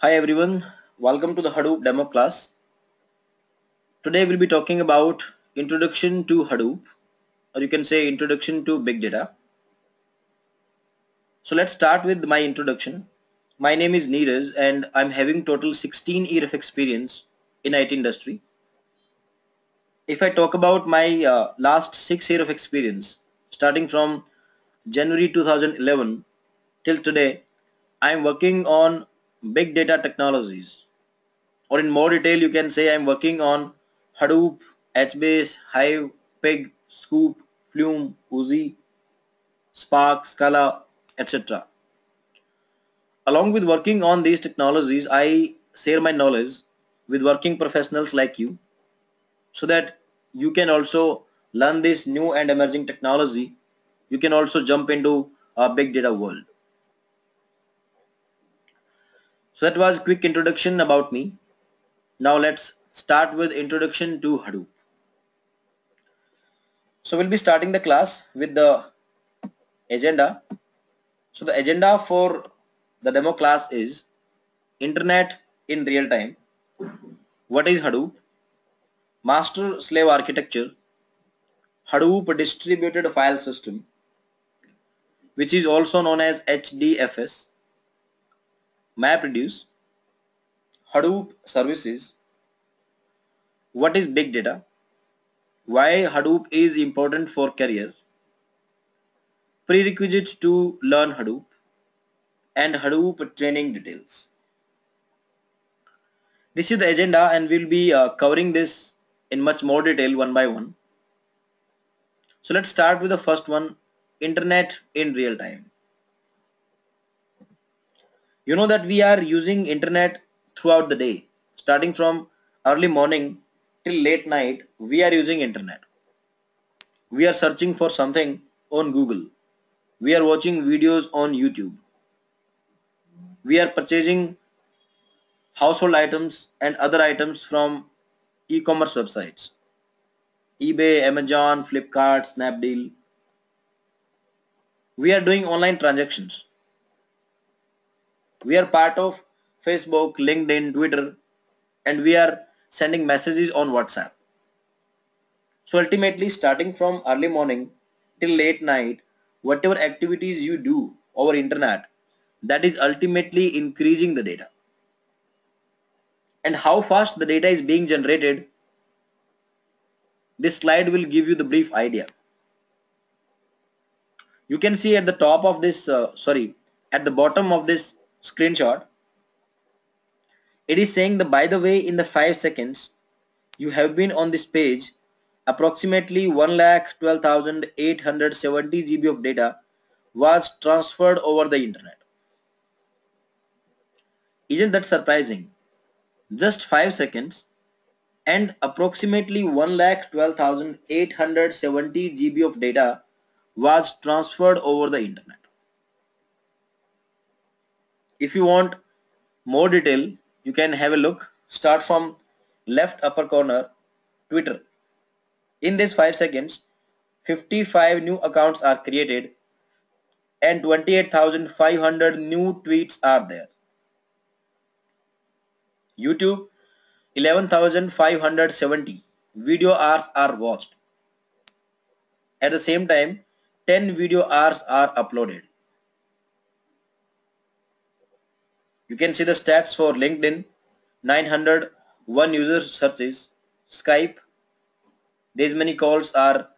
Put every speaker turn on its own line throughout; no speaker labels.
Hi everyone, welcome to the Hadoop demo class. Today we'll be talking about introduction to Hadoop, or you can say introduction to big data. So let's start with my introduction. My name is Neeraj and I'm having total 16 years of experience in IT industry. If I talk about my last 6 years of experience, starting from January 2011 till today, I'm working on big data technologies. Or in more detail, you can say I'm working on Hadoop, HBase, Hive, Pig, Scoop, Flume, Uzi, Spark, Scala, etc. Along with working on these technologies, I share my knowledge with working professionals like you so that you can also learn this new and emerging technology. You can also jump into a big data world. So that was a quick introduction about me. Now let's start with introduction to Hadoop. So we'll be starting the class with the agenda. So the agenda for the demo class is Internet in real time. What is Hadoop? Master slave architecture. Hadoop distributed file system, which is also known as HDFS. MapReduce. Hadoop Services. What is big data? Why Hadoop is important for career. Prerequisites to learn Hadoop and Hadoop training details. This is the agenda and we'll be covering this in much more detail one by one. So let's start with the first one, Internet in real time. You know that we are using internet throughout the day. Starting from early morning till late night, we are using internet. We are searching for something on Google. We are watching videos on YouTube. We are purchasing household items and other items from e-commerce websites. eBay, Amazon, Flipkart, Snapdeal. We are doing online transactions. We are part of Facebook, LinkedIn, Twitter, and we are sending messages on WhatsApp. So ultimately, starting from early morning till late night, whatever activities you do over internet, that is ultimately increasing the data. And how fast the data is being generated, this slide will give you the brief idea. You can see at the top of this, at the bottom of this screenshot, it is saying that by the way, in the 5 seconds, you have been on this page, approximately 1,12,870 GB of data was transferred over the internet. Isn't that surprising? Just 5 seconds and approximately 1,12,870 GB of data was transferred over the internet. If you want more detail, you can have a look. Start from left upper corner, Twitter. In this 5 seconds, 55 new accounts are created and 28,500 new tweets are there. YouTube, 11,570 video hours are watched. At the same time, 10 video hours are uploaded. You can see the stats for LinkedIn, 901 user searches, Skype, these many calls are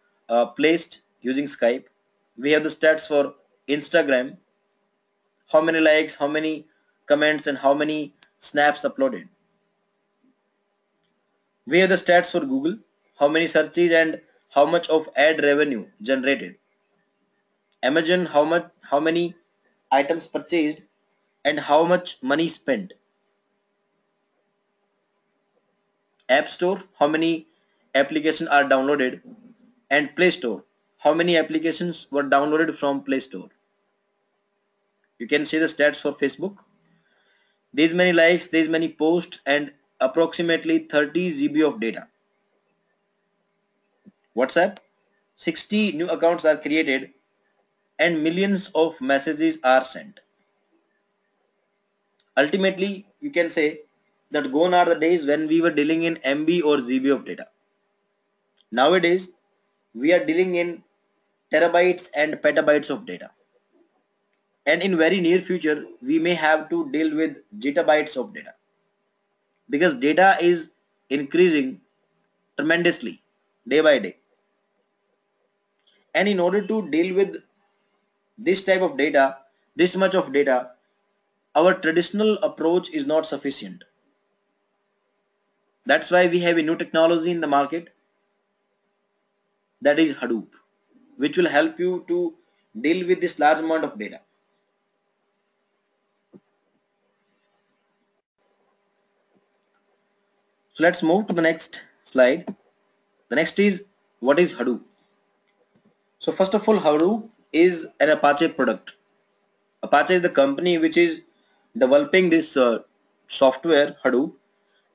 placed using Skype. We have the stats for Instagram, how many likes, how many comments and how many snaps uploaded. We have the stats for Google, how many searches and how much of ad revenue generated. Amazon, how many items purchased and how much money spent. App Store, how many applications are downloaded, and Play Store, how many applications were downloaded from Play Store. You can see the stats for Facebook. These many likes, these many posts and approximately 30 GB of data. WhatsApp, 60 new accounts are created and millions of messages are sent. Ultimately, you can say that gone are the days when we were dealing in MB or GB of data. Nowadays, we are dealing in terabytes and petabytes of data. And in very near future, we may have to deal with zettabytes of data, because data is increasing tremendously day by day. And in order to deal with this type of data, this much of data, our traditional approach is not sufficient. That's why we have a new technology in the market, that is Hadoop, which will help you to deal with this large amount of data. So let's move to the next slide. The next is, what is Hadoop? So first of all, Hadoop is an Apache product. Apache is the company which is developing this software Hadoop,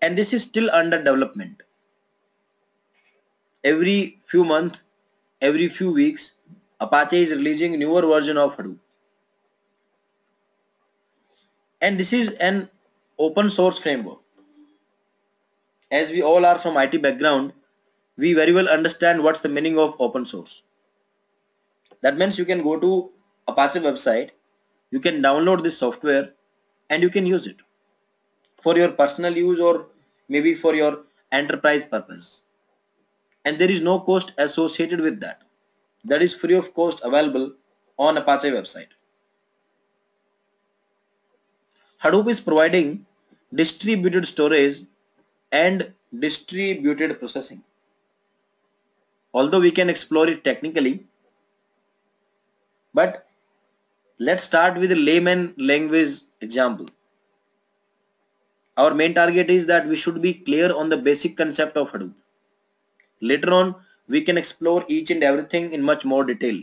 and this is still under development. Every few months, every few weeks, Apache is releasing newer version of Hadoop. And this is an open source framework. As we all are from IT background, we very well understand what's the meaning of open source. That means you can go to Apache website, you can download this software and you can use it for your personal use or maybe for your enterprise purpose. And there is no cost associated with that. That is free of cost available on Apache website. Hadoop is providing distributed storage and distributed processing. Although we can explore it technically, but let's start with a layman language example. Our main target is that we should be clear on the basic concept of Hadoop. Later on, we can explore each and everything in much more detail.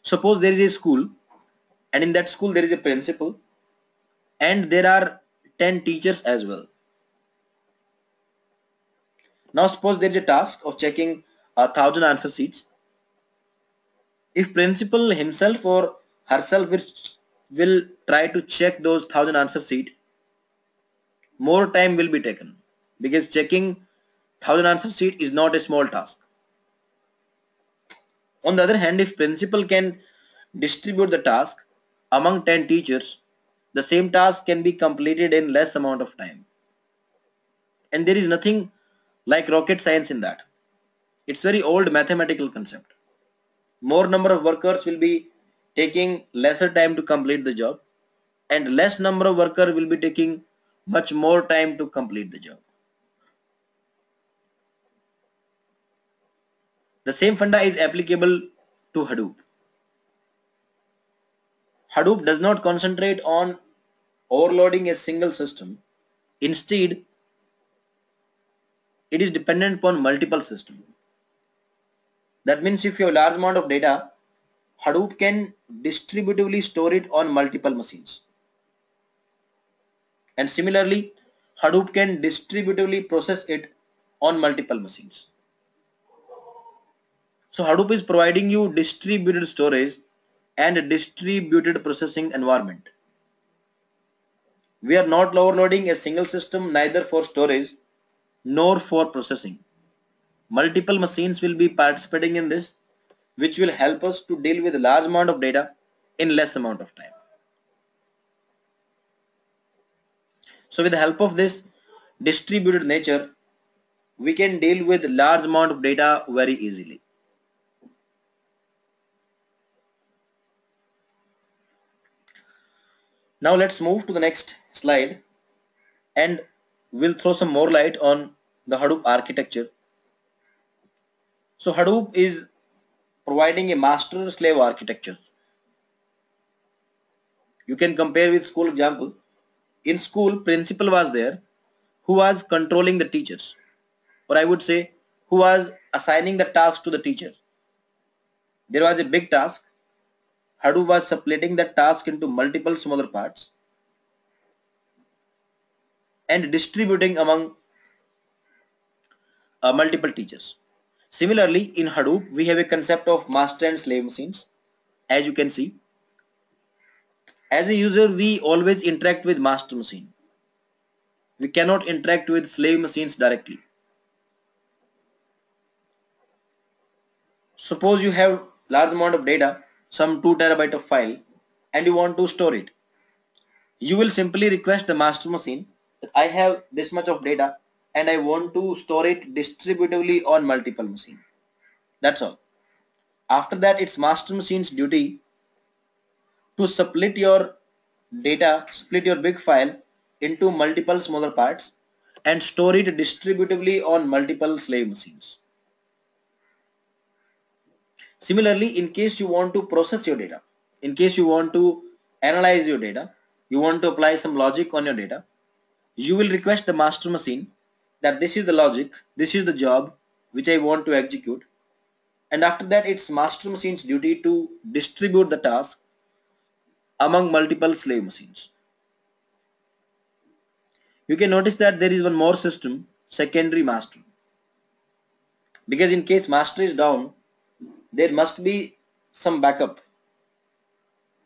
Suppose there is a school, and in that school there is a principal, and there are 10 teachers as well. Now suppose there is a task of checking 1,000 answer sheets. If principal himself or herself will try to check those 1,000 answer sheet, more time will be taken, because checking 1,000 answer sheet is not a small task. On the other hand, if principal can distribute the task among 10 teachers, the same task can be completed in less amount of time. And there is nothing like rocket science in that. It's very old mathematical concept. More number of workers will be taking lesser time to complete the job, and less number of workers will be taking much more time to complete the job. The same funda is applicable to Hadoop. Hadoop does not concentrate on overloading a single system. Instead, it is dependent upon multiple systems. That means if you have a large amount of data, Hadoop can distributively store it on multiple machines. And similarly, Hadoop can distributively process it on multiple machines. So Hadoop is providing you distributed storage and a distributed processing environment. We are not overloading a single system neither for storage nor for processing. Multiple machines will be participating in this, which will help us to deal with a large amount of data in less amount of time. So with the help of this distributed nature, we can deal with large amount of data very easily. Now let's move to the next slide and we'll throw some more light on the Hadoop architecture. So Hadoop is providing a master-slave architecture. You can compare with school example. In school, principal was there who was controlling the teachers, or I would say who was assigning the task to the teachers. There was a big task. Hadoop was splitting that task into multiple smaller parts and distributing among multiple teachers. Similarly, in Hadoop, we have a concept of master and slave machines, as you can see. As a user, we always interact with master machine. We cannot interact with slave machines directly. Suppose you have large amount of data, some 2 terabyte of file, and you want to store it. You will simply request the master machine that I have this much of data and I want to store it distributively on multiple machines. That's all. After that, it's master machine's duty to split your data, split your big file into multiple smaller parts and store it distributively on multiple slave machines. Similarly, in case you want to process your data, in case you want to analyze your data, you want to apply some logic on your data, you will request the master machine that this is the logic, this is the job which I want to execute, and after that it's master machine's duty to distribute the task among multiple slave machines. You can notice that there is one more system, secondary master, because in case master is down, there must be some backup.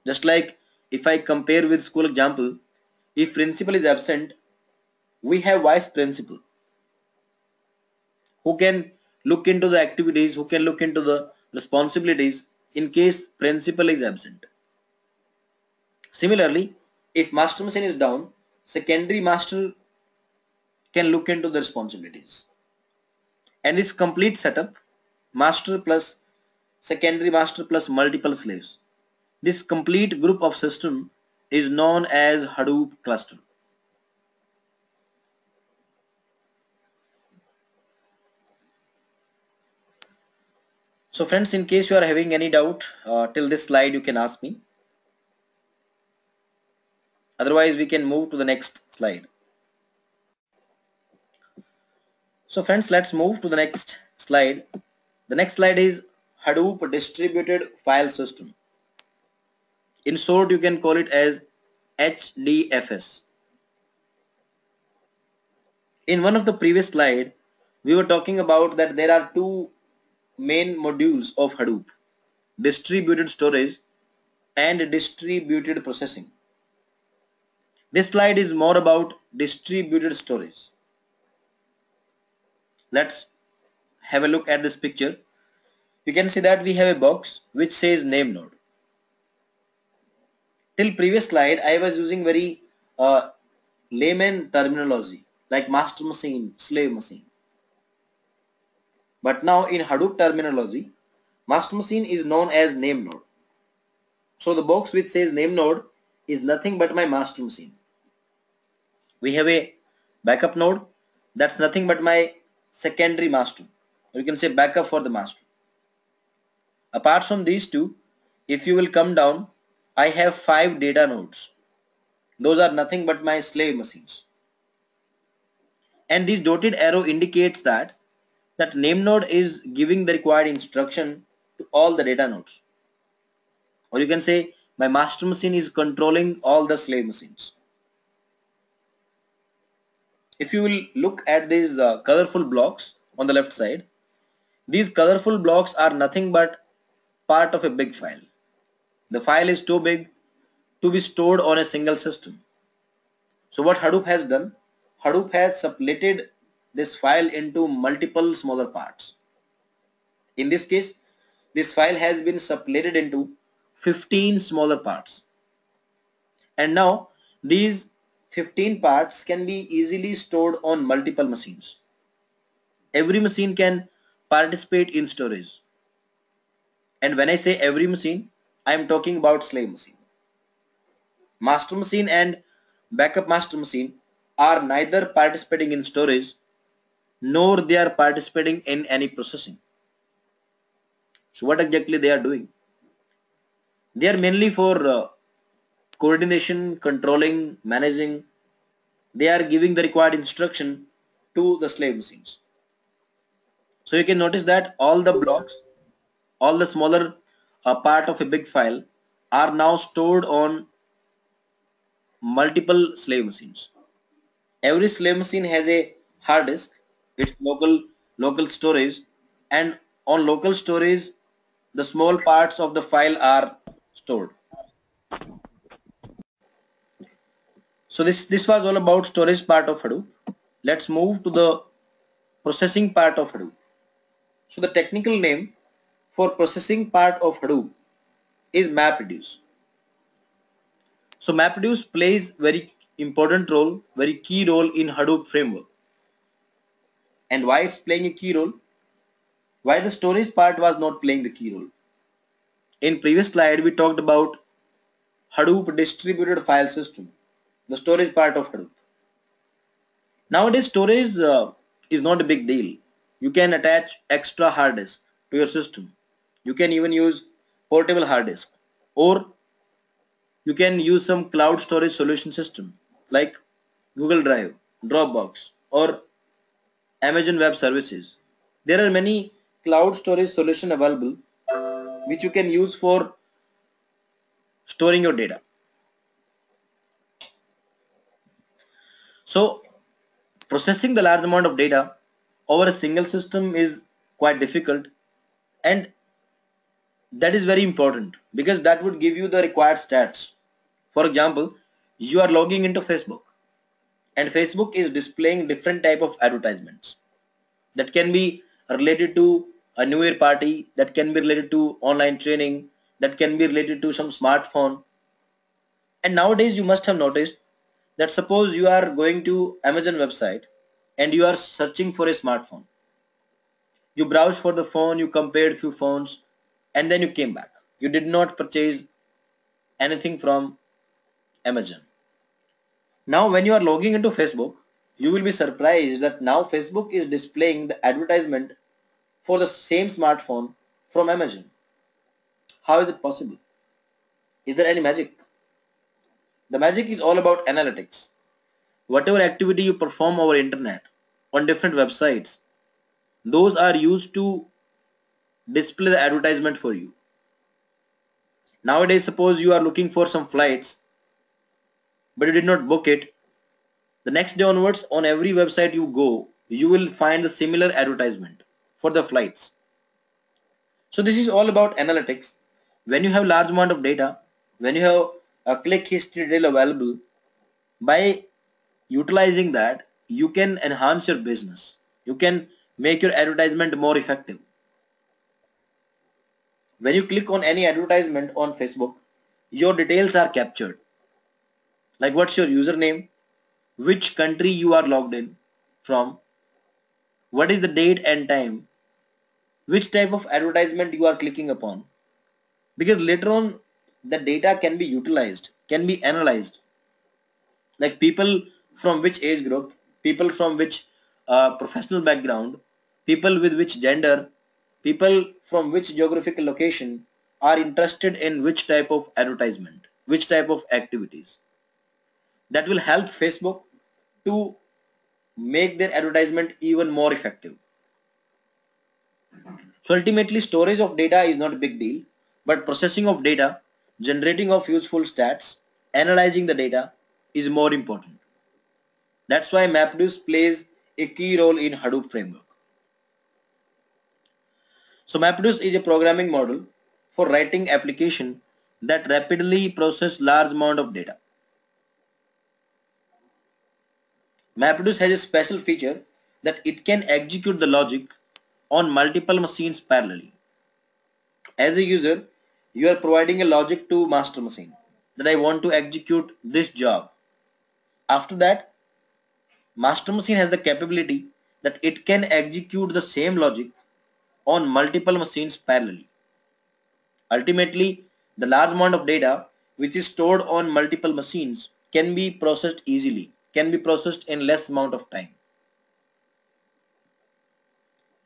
Just like if I compare with school example, if principal is absent, we have vice principal who can look into the activities, who can look into the responsibilities in case principal is absent. Similarly, if master machine is down, secondary master can look into the responsibilities. And this complete setup, master plus secondary master plus multiple slaves, this complete group of system is known as Hadoop cluster. So friends, in case you are having any doubt till this slide, you can ask me. Otherwise, we can move to the next slide. So friends, let's move to the next slide. The next slide is Hadoop distributed file system. In short, you can call it as HDFS. In one of the previous slide, we were talking about that there are two main modules of Hadoop: distributed storage and distributed processing. This slide is more about distributed storage. Let's have a look at this picture. You can see that we have a box which says name node. Till previous slide, I was using very layman terminology like master machine, slave machine. But now in Hadoop terminology, master machine is known as name node. So the box which says name node is nothing but my master machine. We have a backup node, that's nothing but my secondary master. Or you can say backup for the master. Apart from these two, if you will come down, I have 5 data nodes. Those are nothing but my slave machines. And this dotted arrow indicates that name node is giving the required instruction to all the data nodes. Or you can say my master machine is controlling all the slave machines. If you will look at these colorful blocks on the left side, these colorful blocks are nothing but part of a big file. The file is too big to be stored on a single system. So what Hadoop has done, Hadoop has splitted this file into multiple smaller parts. In this case, this file has been splitted into 15 smaller parts. And now these 15 parts can be easily stored on multiple machines. Every machine can participate in storage. And when I say every machine, I am talking about slave machine. Master machine and backup master machine are neither participating in storage nor they are participating in any processing. So what exactly they are doing? They are mainly for coordination, controlling, managing. They are giving the required instruction to the slave machines. So you can notice that all the blocks, all the smaller part of a big file are now stored on multiple slave machines. Every slave machine has a hard disk, its local storage, and on local storage the small parts of the file are stored. So this was all about storage part of Hadoop. Let's move to the processing part of Hadoop. So the technical name for processing part of Hadoop is MapReduce. So MapReduce plays very important role, very key role in Hadoop framework. And why it's playing a key role? Why the storage part was not playing the key role? In previous slide we talked about Hadoop distributed file system, the storage part of Hadoop. Nowadays storage is not a big deal. You can attach extra hard disk to your system. You can even use portable hard disk, or you can use some cloud storage solution system like Google Drive, Dropbox, or Amazon Web Services. There are many cloud storage solution available which you can use for storing your data. So processing the large amount of data over a single system is quite difficult, and that is very important because that would give you the required stats. For example, you are logging into Facebook and Facebook is displaying different type of advertisements that can be related to a new year party, that can be related to online training, that can be related to some smartphone. And nowadays you must have noticed that suppose you are going to Amazon website and you are searching for a smartphone. You browsed for the phone, you compared few phones, and then you came back. You did not purchase anything from Amazon. Now when you are logging into Facebook, you will be surprised that now Facebook is displaying the advertisement for the same smartphone from Amazon. How is it possible? Is there any magic? The magic is all about analytics. Whatever activity you perform over internet on different websites, those are used to display the advertisement for you. Nowadays suppose you are looking for some flights but you did not book it. The next day onwards, on every website you go, you will find the similar advertisement for the flights. So this is all about analytics. When you have large amount of data, when you have a click history detail available, by utilizing that, you can enhance your business. You can make your advertisement more effective. When you click on any advertisement on Facebook, your details are captured. Like what's your username, which country you are logged in from, what is the date and time, which type of advertisement you are clicking upon. Because later on the data can be utilized, can be analyzed. Like people from which age group, people from which professional background, people with which gender, people from which geographical location are interested in which type of advertisement, which type of activities. That will help Facebook to make their advertisement even more effective. So ultimately storage of data is not a big deal, but processing of data, generating of useful stats, analyzing the data is more important. That's why MapReduce plays a key role in Hadoop framework. So MapReduce is a programming model for writing application that rapidly process large amount of data. MapReduce has a special feature that it can execute the logic on multiple machines parallelly. As a user, you are providing a logic to master machine that I want to execute this job. After that, master machine has the capability that it can execute the same logic on multiple machines parallelly. Ultimately, the large amount of data which is stored on multiple machines can be processed easily, can be processed in less amount of time.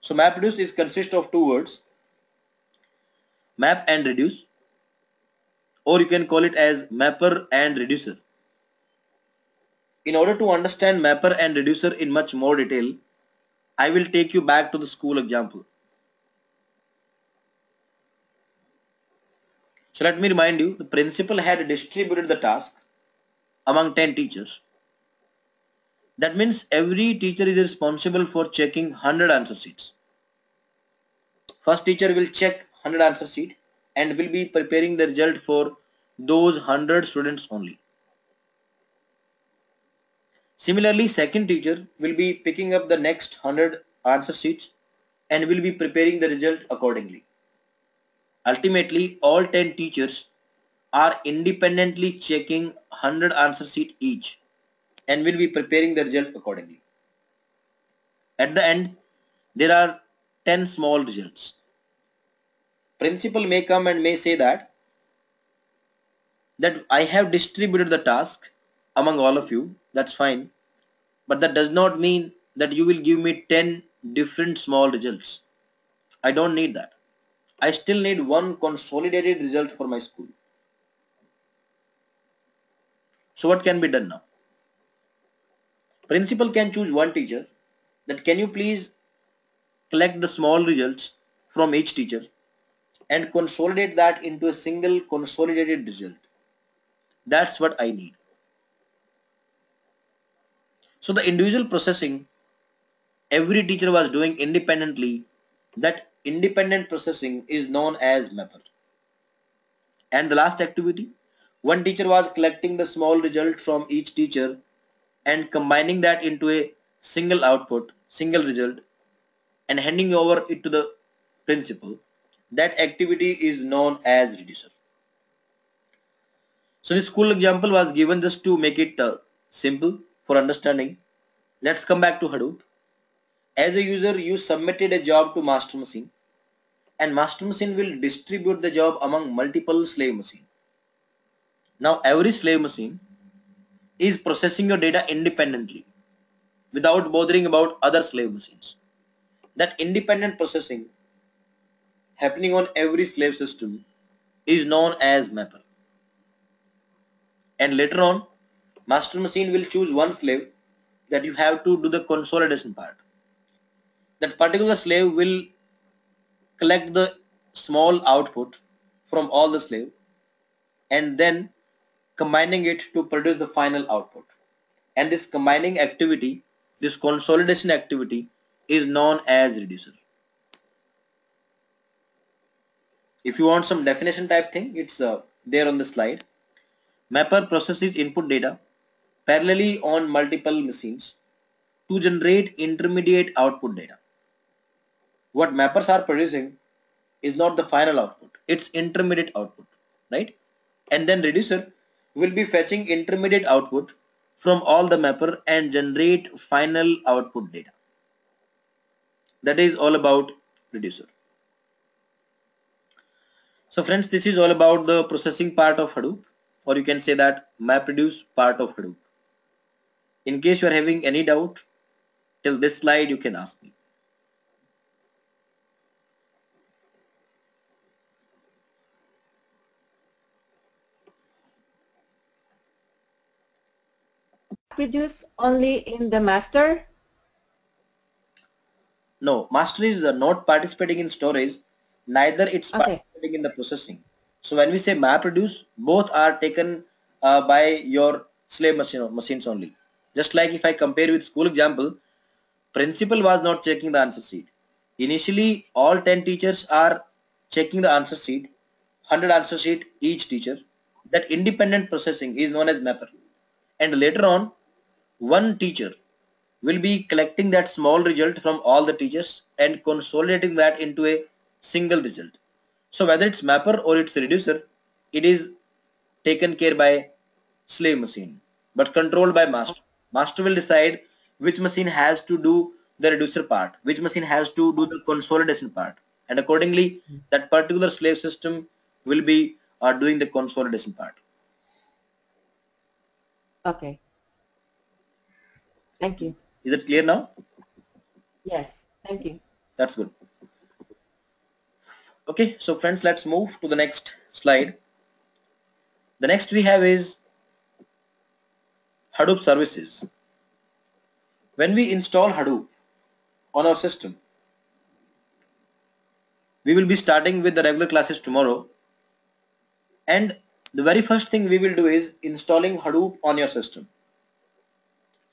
So MapReduce is consists of two words, map and reduce, or you can call it as mapper and reducer. In order to understand mapper and reducer in much more detail, I will take you back to the school example. So let me remind you, the principal had distributed the task among 10 teachers. That means every teacher is responsible for checking 100 answer sheets. First teacher will check 100 answer sheet and will be preparing the result for those 100 students only. Similarly, second teacher will be picking up the next 100 answer sheets and will be preparing the result accordingly. Ultimately, all 10 teachers are independently checking 100 answer sheet each and will be preparing the result accordingly. At the end, there are 10 small results. Principal may come and may say that I have distributed the task among all of you, that's fine, but that does not mean that you will give me 10 different small results. I don't need that. I still need one consolidated result for my school. So what can be done now? Principal can choose one teacher that can you please collect the small results from each teacher and consolidate that into a single consolidated result. That's what I need. So the individual processing every teacher was doing independently, that independent processing is known as mapper. And the last activity, one teacher was collecting the small result from each teacher and combining that into a single output, single result, and handing over it to the principal. That activity is known as reducer. So this school example was given just to make it simple for understanding. Let's come back to Hadoop. As a user, you submitted a job to master machine, and master machine will distribute the job among multiple slave machines. Now every slave machine is processing your data independently without bothering about other slave machines. That independent processing happening on every slave system is known as mapper. And later on, master machine will choose one slave that you have to do the consolidation part. That particular slave will collect the small output from all the slave and then combining it to produce the final output. And this combining activity, this consolidation activity is known as reducer. If you want some definition type thing, it's there on the slide. Mapper processes input data parallelly on multiple machines to generate intermediate output data. What mappers are producing is not the final output, it's intermediate output, right? And then reducer will be fetching intermediate output from all the mapper and generate final output data. That is all about reducer. So friends, this is all about the processing part of Hadoop, or you can say that MapReduce part of Hadoop. In case you are having any doubt till this slide, you can ask me.
Produce only in the master?
No, master is not participating in storage, neither it's
Okay.
participating in the processing. So when we say MapReduce, both are taken by your slave machines only. Just like if I compare with school example, principal was not checking the answer sheet. Initially, all 10 teachers are checking the answer sheet, 100 answer sheet each teacher. That independent processing is known as mapper. And later on, one teacher will be collecting that small result from all the teachers and consolidating that into a single result. So whether it's mapper or it's reducer, it is taken care by slave machine, but controlled by master. Master will decide which machine has to do the reducer part, which machine has to do the consolidation part, and accordingly that particular slave system will be doing the consolidation part.
Okay. Thank you.
Is it clear now?
Yes. Thank you.
That's good. Okay, so friends, let's move to the next slide. The next we have is Hadoop Services. When we install Hadoop on our system, we will be starting with the regular classes tomorrow, and the very first thing we will do is installing Hadoop on your system,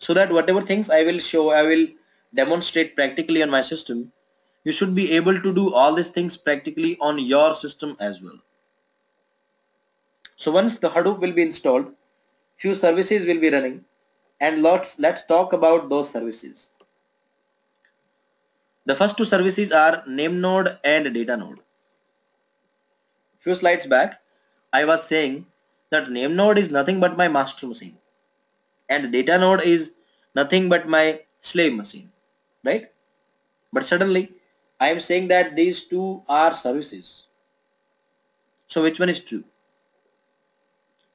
so that whatever things I will show, I will demonstrate practically on my system, you should be able to do all these things practically on your system as well. So once the Hadoop will be installed, few services will be running. and let's talk about those services. The first two services are name node and data node. Few slides back, I was saying that name node is nothing but my master machine and data node is nothing but my slave machine, right? But suddenly I am saying that these two are services. So which one is true?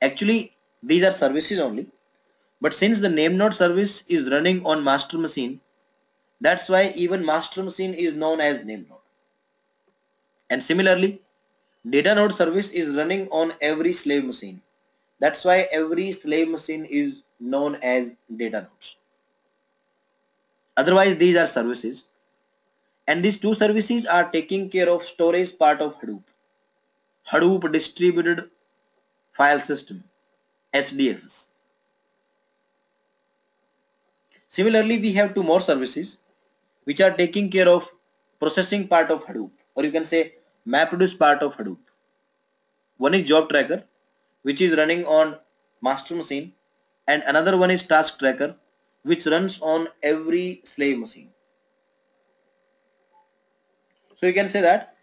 Actually, these are services only. But since the name node service is running on master machine, that's why even master machine is known as name node. And similarly, data node service is running on every slave machine. That's why every slave machine is known as data nodes. Otherwise, these are services. And these two services are taking care of storage part of Hadoop. Hadoop Distributed File System, HDFS. Similarly, we have two more services which are taking care of processing part of Hadoop, or you can say MapReduce part of Hadoop. One is job tracker, which is running on master machine, and another one is task tracker, which runs on every slave machine. So you can say that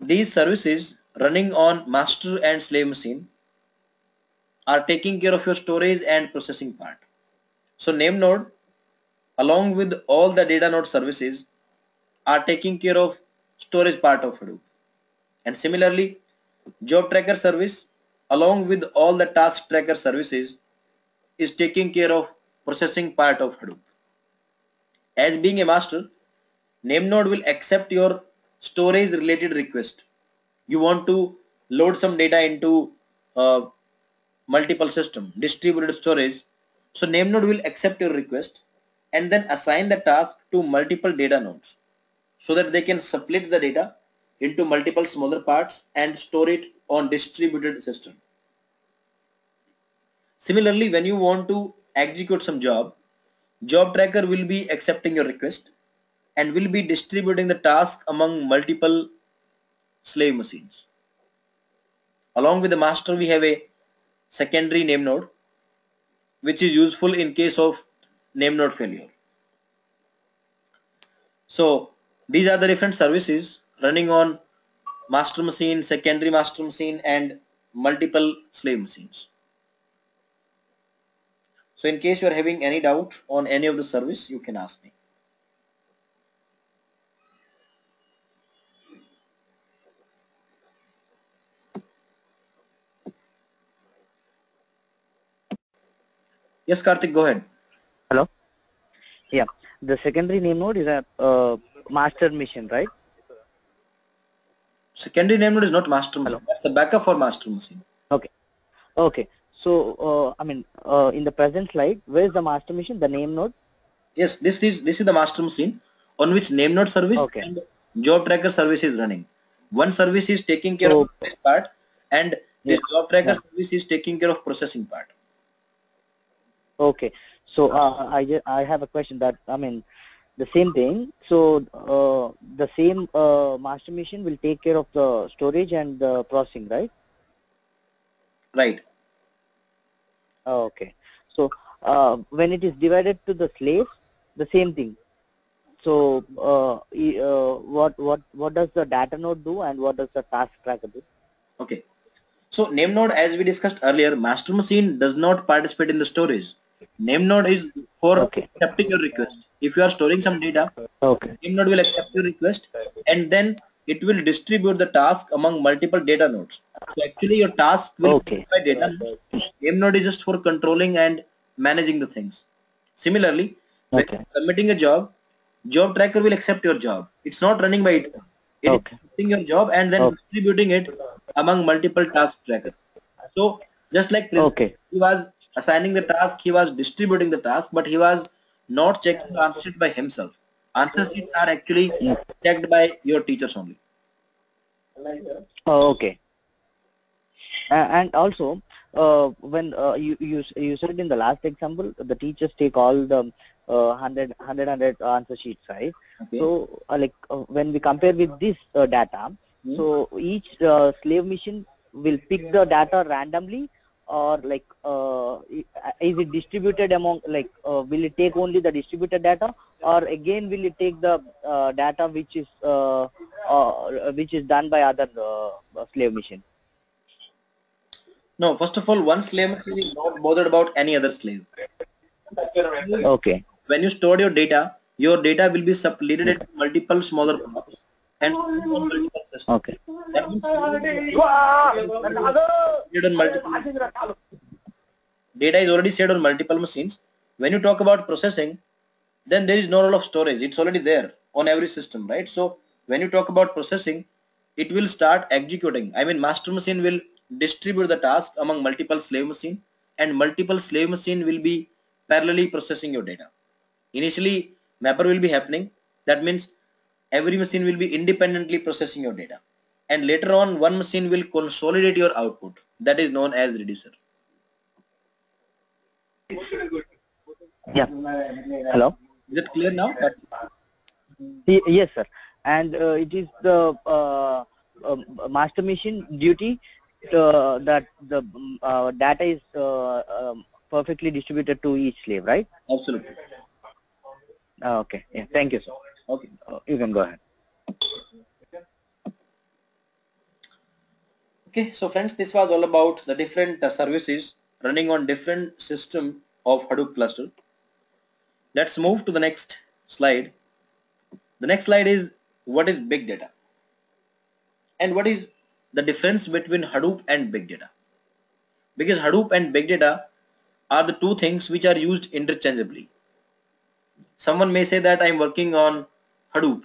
these services running on master and slave machine are taking care of your storage and processing part. So name node along with all the data node services are taking care of storage part of Hadoop. And similarly, job tracker service along with all the task tracker services is taking care of processing part of Hadoop. As being a master, name node will accept your storage related request. You want to load some data into multiple system, distributed storage. So name node will accept your request and then assign the task to multiple data nodes so that they can split the data into multiple smaller parts and store it on distributed system. Similarly, when you want to execute some job tracker will be accepting your request and will be distributing the task among multiple slave machines. Along with the master, we have a secondary name node which is useful in case of name node failure. So these are the different services running on master machine, secondary master machine, and multiple slave machines. So in case you are having any doubt on any of the service, you can ask me. Yes, Karthik, go ahead.
Hello? Yeah. The secondary name node is a master machine, right?
Secondary name node is not master machine.
Hello?
That's the backup for master machine.
Okay. Okay. So, in the present slide, where is the master machine, the name node?
Yes, this is the master machine on which name node service
Okay.
and job tracker service is running. One service is taking care of this part, and this job tracker service is taking care of processing part.
Okay. So I have a question that the same thing. So the same master machine will take care of the storage and the processing, right?
Right.
Okay. So when it is divided to the slaves, the same thing. So what does the data node do and what does the task tracker do?
Okay. So name node, as we discussed earlier, master machine does not participate in the storage. Name node is for accepting your request. If you are storing some data, name node will accept your request and then it will distribute the task among multiple data nodes. So actually your task will be by data nodes. Name node is just for controlling and managing the things. Similarly, when submitting a job tracker will accept your job. It's not running by itself. It is accepting your job and then distributing it among multiple task tracker. So just like he was assigning the task, he was distributing the task, but he was not checking the answer sheet by himself. Answer sheets are actually checked by your teachers only.
Okay. And also, when you said in the last example, the teachers take all the 100 answer sheets, right?
Okay.
So when we compare with this data, so each slave machine will pick the data randomly, or like is it distributed among, like will it take only the distributed data, or again will it take the data which is done by other slave machine?
No, first of all, one slave machine is not bothered about any other slave.
Okay.
When you store your data will be separated into multiple smaller parts and stored on multiple systems.
Okay.
That means data is already shared on multiple machines. When you talk about processing, then there is no role of storage. It's already there on every system, right? So when you talk about processing, it will start executing. I mean, master machine will distribute the task among multiple slave machine, and multiple slave machine will be parallelly processing your data. Initially, mapper will be happening. That means every machine will be independently processing your data. And later on, one machine will consolidate your output. That is known as reducer.
Yeah. Hello.
Is it clear now?
Yes, sir. And it is the master machine duty that the data is perfectly distributed to each slave, right?
Absolutely.
Okay. Yeah. Thank you, sir.
Okay.
You can go ahead.
Okay, so friends, this was all about the different services running on different system of Hadoop cluster. Let's move to the next slide. The next slide is what is big data and what is the difference between Hadoop and big data. Because Hadoop and big data are the two things which are used interchangeably. Someone may say that I'm working on Hadoop,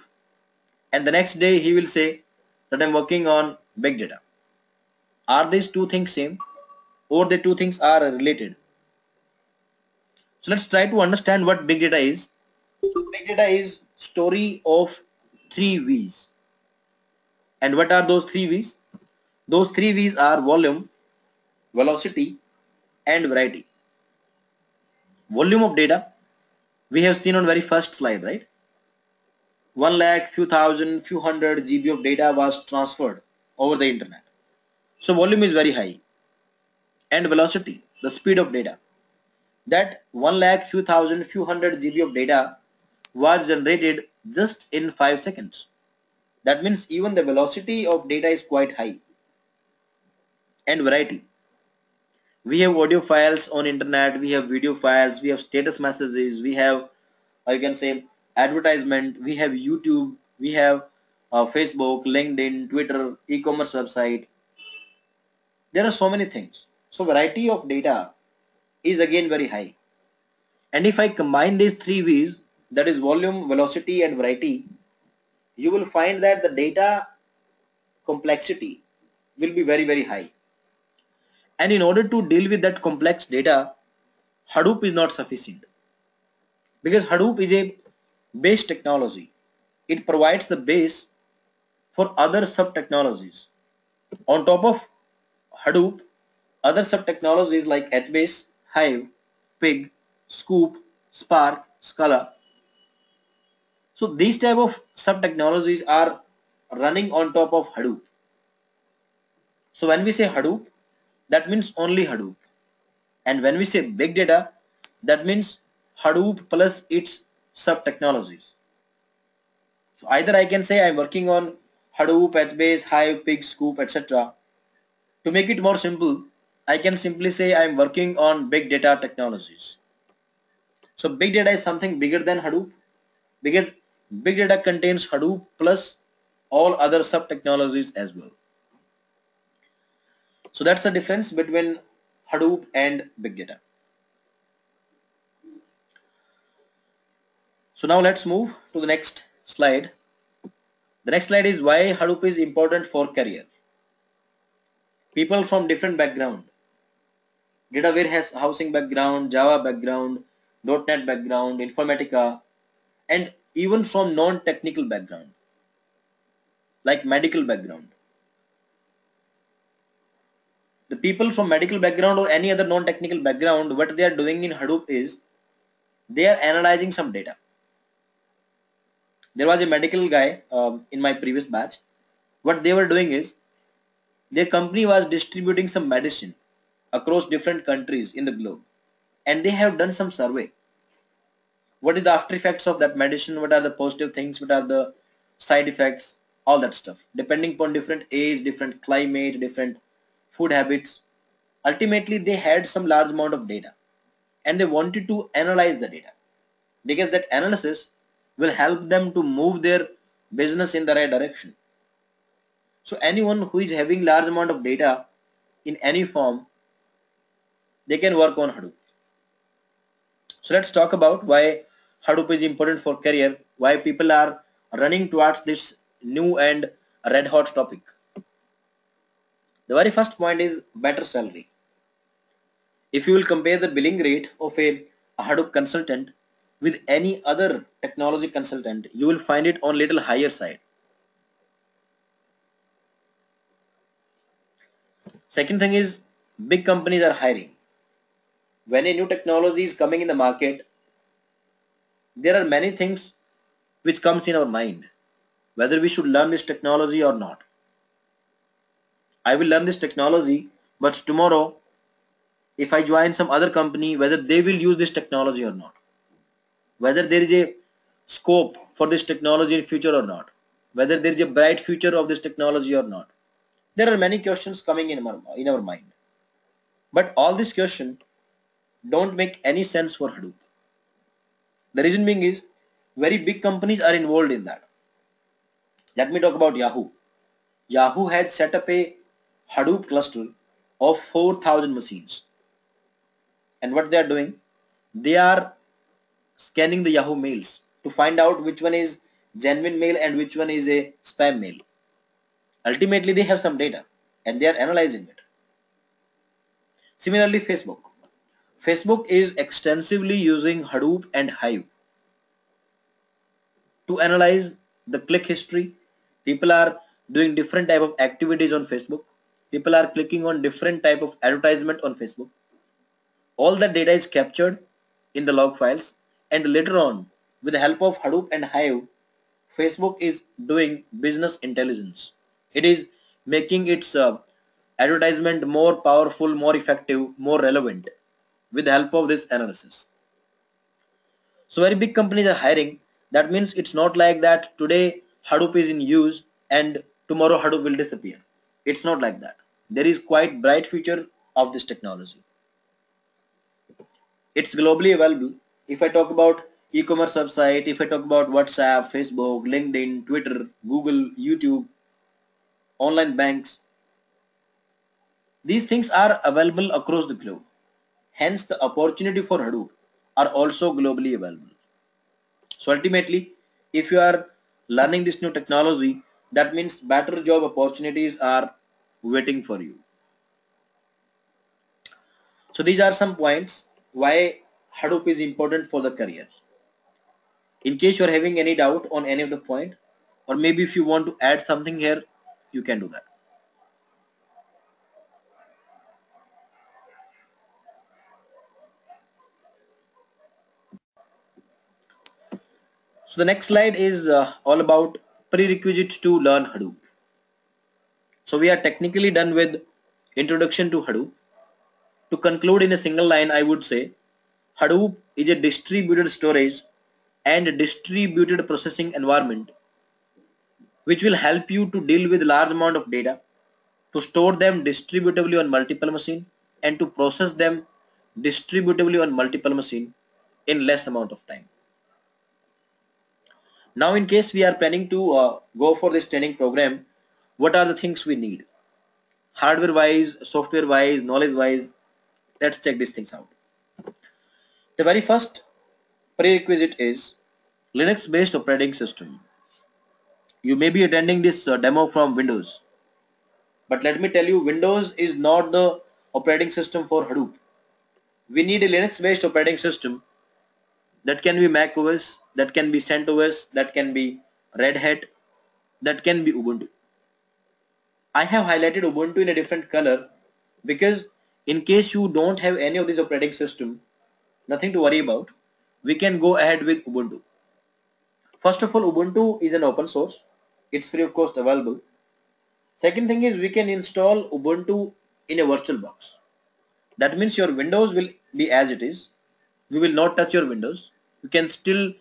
and the next day he will say that I'm working on big data. Are these two things same, or the two things are related? So let's try to understand what big data is. So big data is story of 3 V's. And what are those 3 V's? Those 3 V's are volume, velocity, and variety. Volume of data we have seen on very first slide, right? 1 lakh, few thousand, few hundred GB of data was transferred over the internet. So volume is very high. And velocity, the speed of data. That 1 lakh, few thousand, few hundred GB of data was generated just in 5 seconds. That means even the velocity of data is quite high. And variety. We have audio files on internet, we have video files, we have status messages, we have, I can say, advertisement, we have YouTube, we have Facebook, LinkedIn, Twitter, e-commerce website. There are so many things. So variety of data is again very high. And if I combine these 3 V's, that is volume, velocity, and variety, you will find that the data complexity will be very, very high. And in order to deal with that complex data, Hadoop is not sufficient. Because Hadoop is a base technology. It provides the base for other sub-technologies. On top of Hadoop, other sub-technologies like HBase, Hive, Pig, Scoop, Spark, Scala. So these type of sub-technologies are running on top of Hadoop. So when we say Hadoop, that means only Hadoop. And when we say big data, that means Hadoop plus its sub-technologies. So either I can say I'm working on Hadoop, HBase, Hive, Pig, Scoop, etc. To make it more simple, I can simply say I'm working on big data technologies. So big data is something bigger than Hadoop because big data contains Hadoop plus all other sub-technologies as well. So that's the difference between Hadoop and big data. So now let's move to the next slide. The next slide is why Hadoop is important for career. People from different background, data warehouse housing background, Java background, .NET background, Informatica, and even from non-technical background, like medical background. The people from medical background or any other non-technical background, what they are doing in Hadoop is they are analyzing some data. There was a medical guy in my previous batch. What they were doing is their company was distributing some medicine across different countries in the globe, and they have done some survey. What is the after effects of that medicine? What are the positive things? What are the side effects? All that stuff, depending upon different age, different climate, different food habits. Ultimately, they had some large amount of data, and they wanted to analyze the data, because that analysis will help them to move their business in the right direction. So anyone who is having large amount of data in any form, they can work on Hadoop. So let's talk about why Hadoop is important for career, why people are running towards this new and red hot topic. The very first point is better salary. If you will compare the billing rate of a Hadoop consultant with any other technology consultant, you will find it on little higher side. Second thing is big companies are hiring. When a new technology is coming in the market, there are many things which comes in our mind, whether we should learn this technology or not. I will learn this technology, but tomorrow if I join some other company, whether they will use this technology or not, whether there is a scope for this technology in future or not, whether there is a bright future of this technology or not. There are many questions coming in our mind. But all these questions don't make any sense for Hadoop. The reason being is very big companies are involved in that. Let me talk about Yahoo. Yahoo had set up a Hadoop cluster of 4,000 machines. And what they are doing, they are scanning the Yahoo mails to find out which one is genuine mail and which one is a spam mail. Ultimately, they have some data and they are analyzing it. Similarly, Facebook. Facebook is extensively using Hadoop and Hive to analyze the click history. People are doing different type of activities on Facebook. People are clicking on different type of advertisement on Facebook. All that data is captured in the log files, and later on, with the help of Hadoop and Hive, Facebook is doing business intelligence. It is making its advertisement more powerful, more effective, more relevant with the help of this analysis. So very big companies are hiring. That means it's not like that today Hadoop is in use and tomorrow Hadoop will disappear. It's not like that. There is quite bright future of this technology. It's globally available. If I talk about e-commerce website, if I talk about WhatsApp, Facebook, LinkedIn, Twitter, Google, YouTube, online banks, these things are available across the globe. Hence, the opportunity for Hadoop are also globally available. So ultimately, if you are learning this new technology, that means better job opportunities are waiting for you. So these are some points why Hadoop is important for the career. In case you are having any doubt on any of the point, or maybe if you want to add something here, you can do that. So the next slide is all about prerequisites to learn Hadoop. So we are technically done with introduction to Hadoop. To conclude in a single line, I would say Hadoop is a distributed storage and distributed processing environment which will help you to deal with large amount of data, to store them distributively on multiple machines, and to process them distributively on multiple machines in less amount of time. Now in case we are planning to go for this training program, what are the things we need? Hardware wise, software wise, knowledge wise, let's check these things out. The very first prerequisite is Linux based operating system. You may be attending this demo from Windows, but let me tell you, Windows is not the operating system for Hadoop. We need a Linux based operating system. That can be Mac OS, that can be CentOS, that can be Red Hat, that can be Ubuntu. I have highlighted Ubuntu in a different color because in case you don't have any of these operating system, nothing to worry about, we can go ahead with Ubuntu. First of all, Ubuntu is an open source. It's free of cost available. Second thing is we can install Ubuntu in a virtual box. That means your Windows will be as it is. We will not touch your Windows. You can still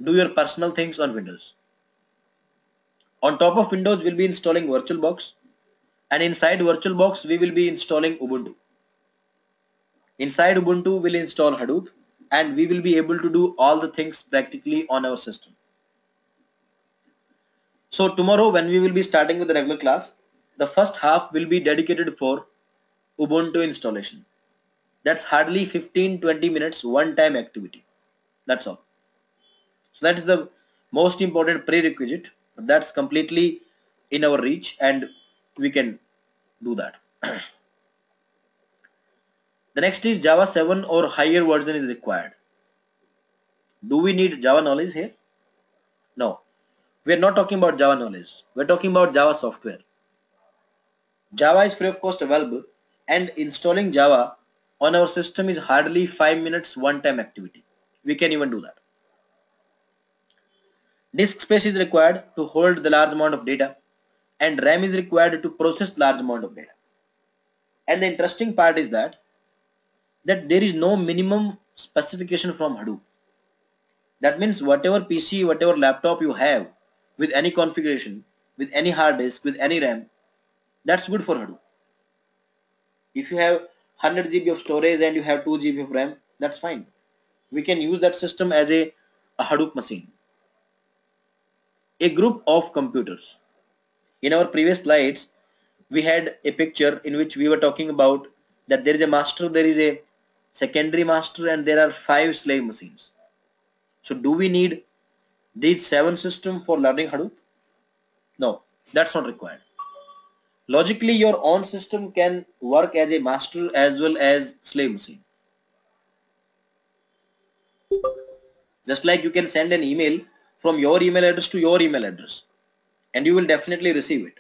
do your personal things on Windows. On top of Windows, we'll be installing VirtualBox, and inside VirtualBox, we will be installing Ubuntu. Inside Ubuntu, we'll install Hadoop, and we will be able to do all the things practically on our system. So tomorrow, when we will be starting with the regular class, the first half will be dedicated for Ubuntu installation. That's hardly 15-20 minutes one-time activity. That's all. So that is the most important prerequisite. That's completely in our reach and we can do that. The next is Java 7 or higher version is required. Do we need Java knowledge here? No. We are not talking about Java knowledge. We are talking about Java software. Java is free of cost available, and installing Java on our system is hardly 5 minutes one-time activity. We can even do that. Disk space is required to hold the large amount of data, and RAM is required to process large amount of data. And the interesting part is that there is no minimum specification from Hadoop. That means whatever PC, whatever laptop you have with any configuration, with any hard disk, with any RAM, that's good for Hadoop. If you have 100 GB of storage and you have 2 GB of RAM, that's fine. We can use that system as a Hadoop machine. A group of computers. In our previous slides, we had a picture in which we were talking about that there is a master, there is a secondary master, and there are 5 slave machines. So do we need these 7 systems for learning Hadoop? No, that's not required. Logically, your own system can work as a master as well as slave machine. Just like you can send an email from your email address to your email address, and you will definitely receive it.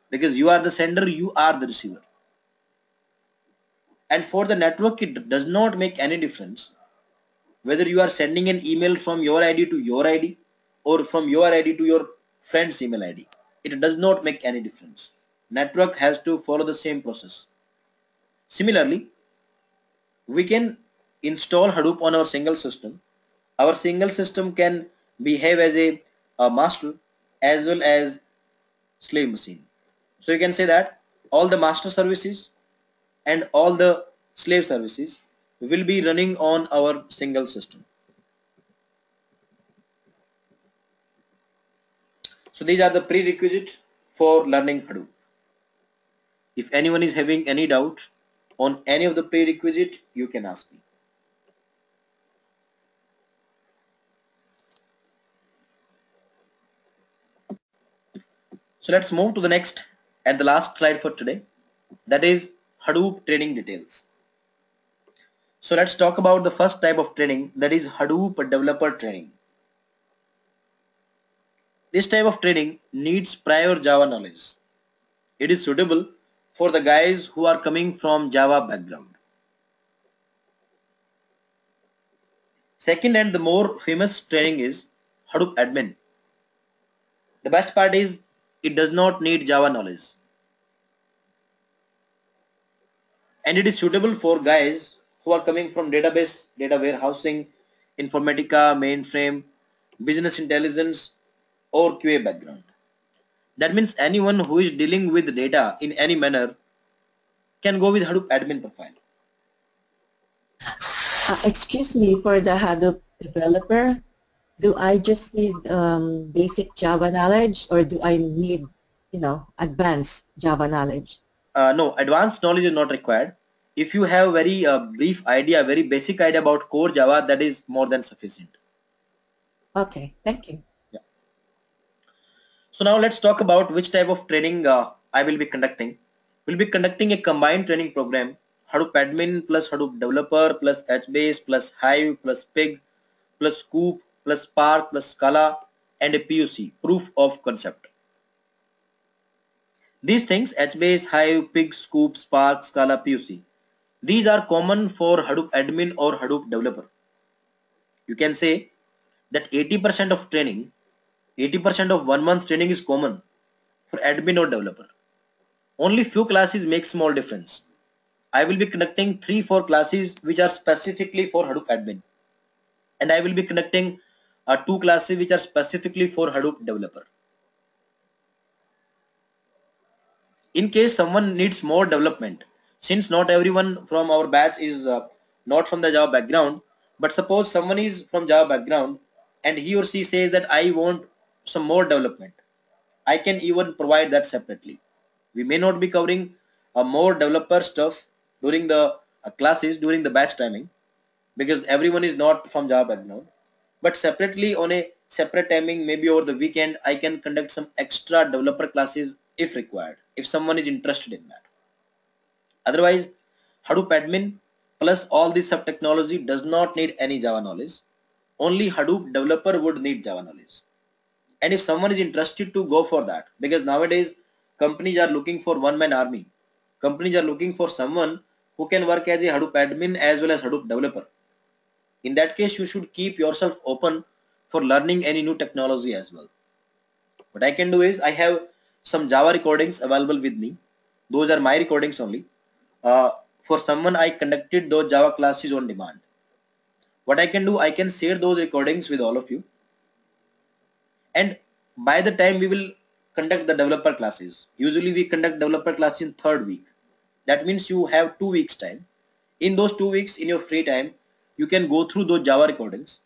Because you are the sender, you are the receiver. And for the network, it does not make any difference whether you are sending an email from your ID to your ID or from your ID to your friend's email ID. It does not make any difference. Network has to follow the same process. Similarly, we can install Hadoop on our single system. Our single system can behave as a master as well as slave machine. So you can say that all the master services and all the slave services will be running on our single system. So these are the prerequisites for learning Hadoop. If anyone is having any doubt on any of the prerequisites, you can ask me. So let's move to the next and the last slide for today. That is Hadoop training details. So let's talk about the first type of training, that is Hadoop developer training. This type of training needs prior Java knowledge. It is suitable for the guys who are coming from Java background. Second and the more famous training is Hadoop admin. The best part is it does not need Java knowledge. And it is suitable for guys who are coming from database, data warehousing, informatica, mainframe, business intelligence, or QA background. That means anyone who is dealing with data in any manner can go with Hadoop admin profile.
Excuse me, for the Hadoop developer, do I just need basic Java knowledge, or do I need, advanced Java knowledge?
No, advanced knowledge is not required. If you have very brief idea, very basic idea about core Java, that is more than sufficient.
Okay, thank you.
Yeah. So now let's talk about which type of training I will be conducting. We'll be conducting a combined training program, Hadoop admin plus Hadoop developer plus HBase plus Hive plus Pig plus Scoop plus Spark plus Scala and a POC, proof of concept. These things, HBase, Hive, Pig, Scoop, Spark, Scala, POC, these are common for Hadoop admin or Hadoop developer. You can say that 80% of training, 80% of 1 month training is common for admin or developer. Only few classes make small difference. I will be conducting 3-4 classes which are specifically for Hadoop admin, and I will be conducting 2 classes which are specifically for Hadoop developer. In case someone needs more development, since not everyone from our batch is not from the Java background, but suppose someone is from Java background and he or she says that I want some more development, I can even provide that separately. We may not be covering more developer stuff during the classes during the batch timing, because everyone is not from Java background, but separately on a separate timing, maybe over the weekend, I can conduct some extra developer classes if required, if someone is interested in that. Otherwise, Hadoop admin plus all this sub technology does not need any Java knowledge. Only Hadoop developer would need Java knowledge. And if someone is interested to go for that, because nowadays companies are looking for one-man army, companies are looking for someone who can work as a Hadoop admin as well as Hadoop developer. In that case, you should keep yourself open for learning any new technology as well. What I can do is I have some Java recordings available with me. Those are my recordings only. For someone, I conducted those Java classes on demand. What I can do, I can share those recordings with all of you. And by the time we will conduct the developer classes, usually we conduct developer class in 3rd week. That means you have 2 weeks time. In those 2 weeks, in your free time, you can go through those Java recordings,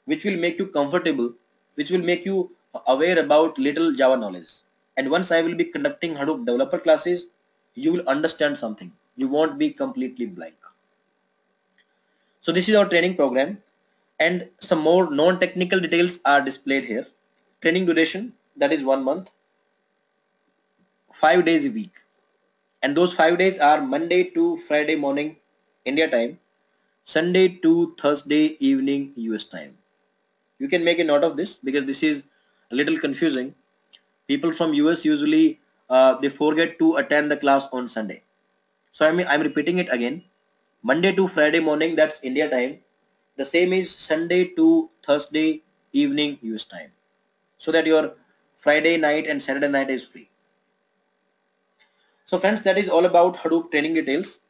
which will make you comfortable, which will make you aware about little Java knowledge. And once I will be conducting Hadoop developer classes, you will understand something. You won't be completely blank. So this is our training program, and some more non-technical details are displayed here. Training duration, that is 1 month, 5 days a week. And those 5 days are Monday to Friday morning India time, Sunday to Thursday evening US time. You can make a note of this because this is a little confusing. People from US usually they forget to attend the class on Sunday. So I'm repeating it again. Monday to Friday morning, that's India time. The same is Sunday to Thursday evening US time, so that your Friday night and Saturday night is free. So friends, that is all about Hadoop training details.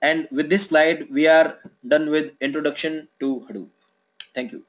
And with this slide, we are done with introduction to Hadoop. Thank you.